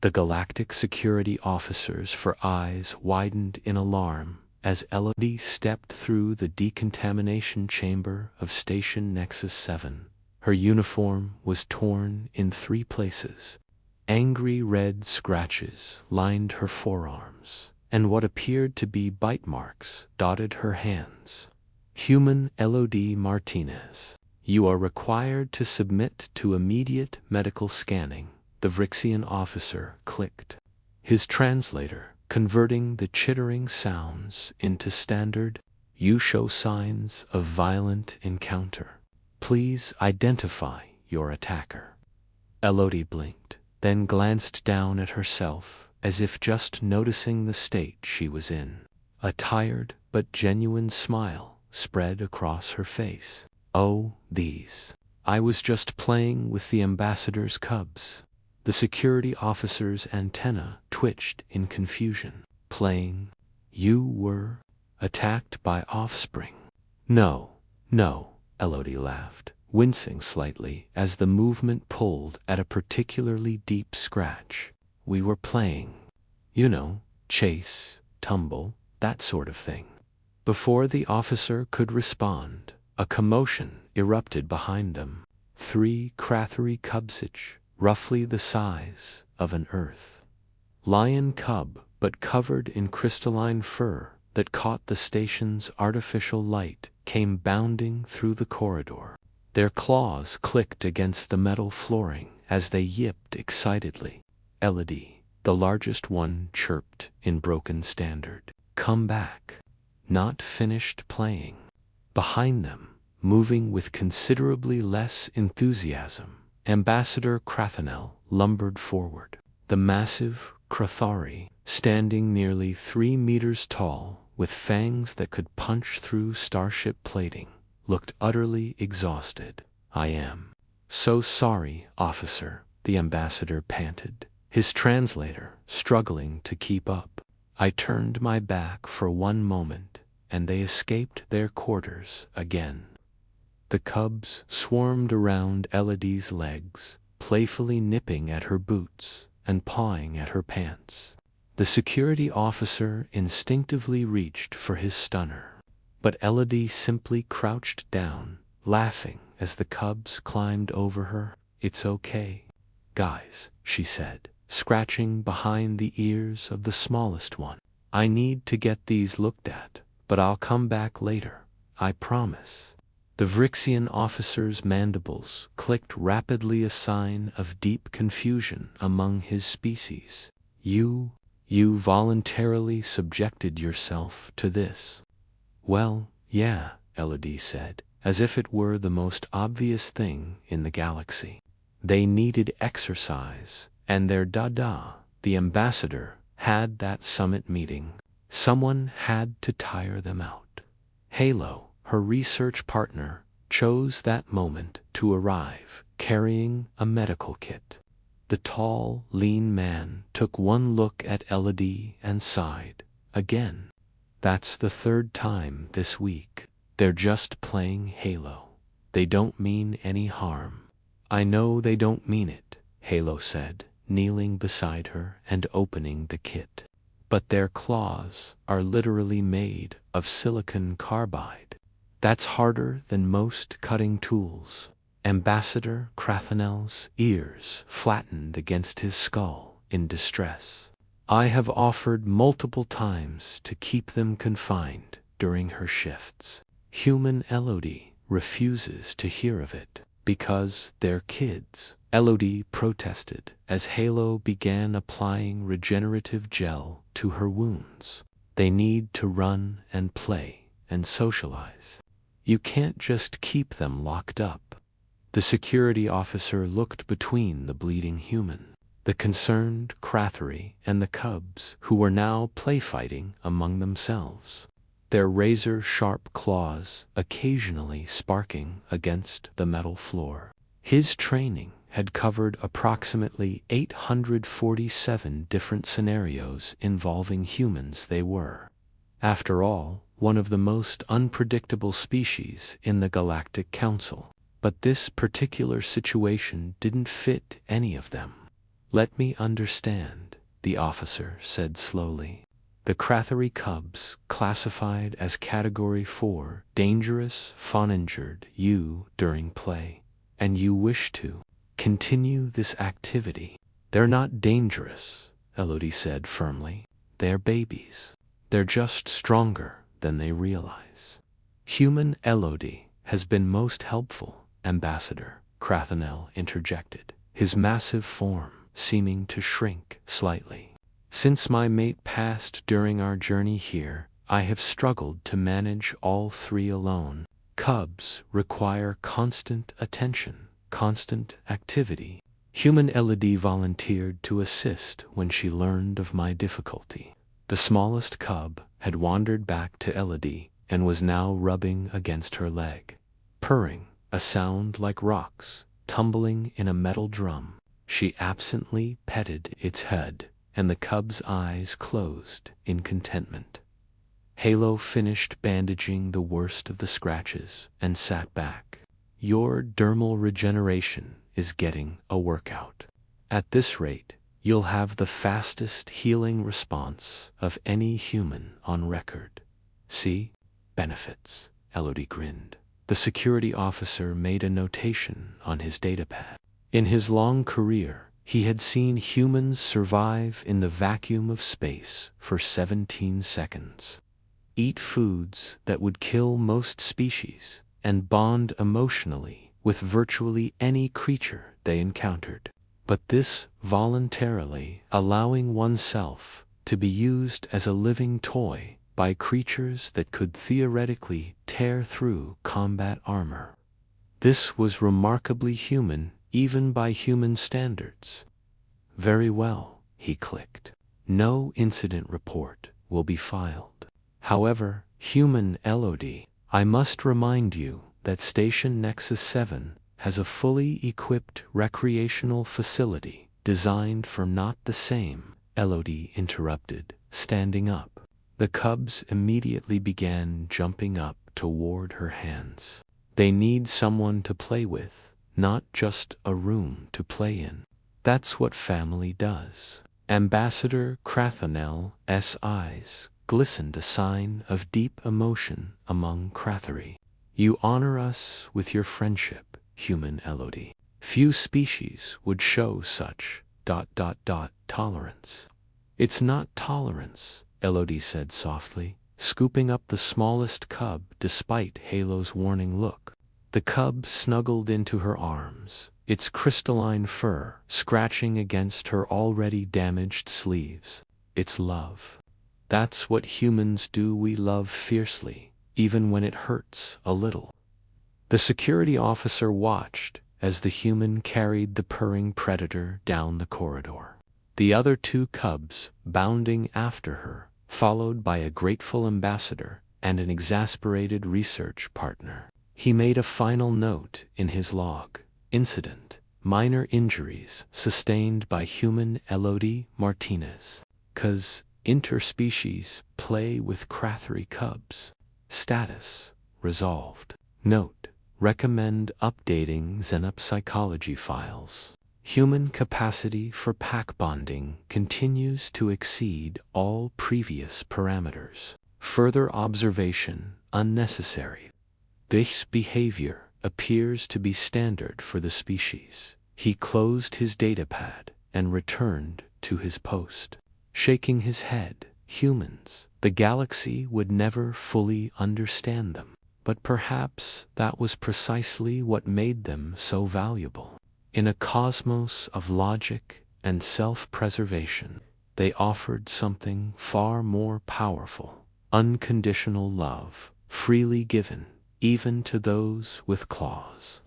The galactic security officers' eyes widened in alarm as Elodie stepped through the decontamination chamber of Station Nexus 7. Her uniform was torn in 3 places. Angry red scratches lined her forearms, and what appeared to be bite marks dotted her hands. Human Elodie Martinez, you are required to submit to immediate medical scanning, the Vrixian officer clicked. His translator converting the chittering sounds into standard. You show signs of violent encounter. Please identify your attacker. Elodie blinked, then glanced down at herself as if just noticing the state she was in. A tired but genuine smile spread across her face. Oh, these. I was just playing with the ambassador's cubs. The security officer's antenna twitched in confusion. Playing? You were attacked by offspring. No, Elodie laughed, wincing slightly as the movement pulled at a particularly deep scratch. We were playing. You know, chase, tumble, that sort of thing. Before the officer could respond, a commotion erupted behind them. 3 Kratheri cubsich, roughly the size of an Earth lion cub but covered in crystalline fur that caught the station's artificial light, came bounding through the corridor. Their claws clicked against the metal flooring as they yipped excitedly. Elodie, the largest one, chirped in broken standard. Come back. Not finished playing. Behind them, moving with considerably less enthusiasm, Ambassador Krathanel lumbered forward. The massive Krathari, standing nearly 3 meters tall, with fangs that could punch through starship plating, looked utterly exhausted. I am so sorry, officer, the ambassador panted, his translator struggling to keep up. I turned my back for 1 moment, and they escaped their quarters again. The cubs swarmed around Elodie's legs, playfully nipping at her boots and pawing at her pants. The security officer instinctively reached for his stunner, but Elodie simply crouched down, laughing as the cubs climbed over her. It's okay, guys, she said, scratching behind the ears of the smallest one. I need to get these looked at, but I'll come back later, I promise. The Vrixian officer's mandibles clicked rapidly, a sign of deep confusion among his species. You voluntarily subjected yourself to this. Well, yeah, Elodie said, as if it were the most obvious thing in the galaxy. They needed exercise, and their dada, the ambassador, had that summit meeting. Someone had to tire them out. Halo, her research partner, chose that moment to arrive, carrying a medical kit. The tall, lean man took one look at Elodie and sighed. Again. That's the 3rd time this week. They're just playing Halo. They don't mean any harm. I know they don't mean it, Halo said, kneeling beside her and opening the kit. But their claws are literally made of silicon carbide. That's harder than most cutting tools. Ambassador Krathanel's ears flattened against his skull in distress. I have offered multiple times to keep them confined during her shifts. Human Elodie refuses to hear of it because they're kids. Elodie protested as Halo began applying regenerative gel to her wounds. They need to run and play and socialize. You can't just keep them locked up. The security officer looked between the bleeding human, the concerned Kratheri, and the cubs, who were now play-fighting among themselves, their razor-sharp claws occasionally sparking against the metal floor. His training had covered approximately 847 different scenarios involving humans. They were, after all, one of the most unpredictable species in the Galactic Council. But this particular situation didn't fit any of them. Let me understand, the officer said slowly. The Crathery cubs, classified as Category 4, dangerous, fawn-injured you during play, and you wish to continue this activity. They're not dangerous, Elodie said firmly. They're babies. They're just stronger than they realize. Human Elodie has been most helpful, Ambassador, Crathenel interjected, his massive form seeming to shrink slightly. Since my mate passed during our journey here, I have struggled to manage all three alone. Cubs require constant attention, constant activity. Human Elodie volunteered to assist when she learned of my difficulty. The smallest cub had wandered back to Elodie and was now rubbing against her leg, purring, a sound like rocks tumbling in a metal drum. She absently petted its head, and the cub's eyes closed in contentment. Halo finished bandaging the worst of the scratches and sat back. Your dermal regeneration is getting a workout. At this rate, you'll have the fastest healing response of any human on record. See? Benefits. Elodie grinned. The security officer made a notation on his datapad. In his long career, he had seen humans survive in the vacuum of space for 17 seconds. Eat foods that would kill most species, and bond emotionally with virtually any creature they encountered. But this voluntarily allowing oneself to be used as a living toy by creatures that could theoretically tear through combat armor. This was remarkably human, even by human standards. Very well, he clicked. No incident report will be filed. However, human Elodie, I must remind you that Station Nexus 7 has a fully equipped recreational facility designed for not the same, Elodie interrupted, standing up. The cubs immediately began jumping up toward her hands. They need someone to play with, not just a room to play in. That's what family does. Ambassador Crathenel's eyes glistened, a sign of deep emotion among Crathery. You honor us with your friendship, human Elodie. Few species would show such ... tolerance. It's not tolerance, Elodie said softly, scooping up the smallest cub despite Halo's warning look. The cub snuggled into her arms, its crystalline fur scratching against her already damaged sleeves. It's love. That's what humans do. We love fiercely, even when it hurts a little. The security officer watched as the human carried the purring predator down the corridor. The other two cubs bounding after her, followed by a grateful ambassador and an exasperated research partner. He made a final note in his log. Incident: minor injuries sustained by human Elodie Martinez. Cause interspecies play with Crathery cubs. Status: resolved. Note: recommend updating xenopsychology files. Human capacity for pack bonding continues to exceed all previous parameters. Further observation unnecessary. This behavior appears to be standard for the species. He closed his datapad and returned to his post. Shaking his head, humans, the galaxy would never fully understand them. But perhaps that was precisely what made them so valuable. In a cosmos of logic and self-preservation, they offered something far more powerful: unconditional love, freely given, even to those with claws.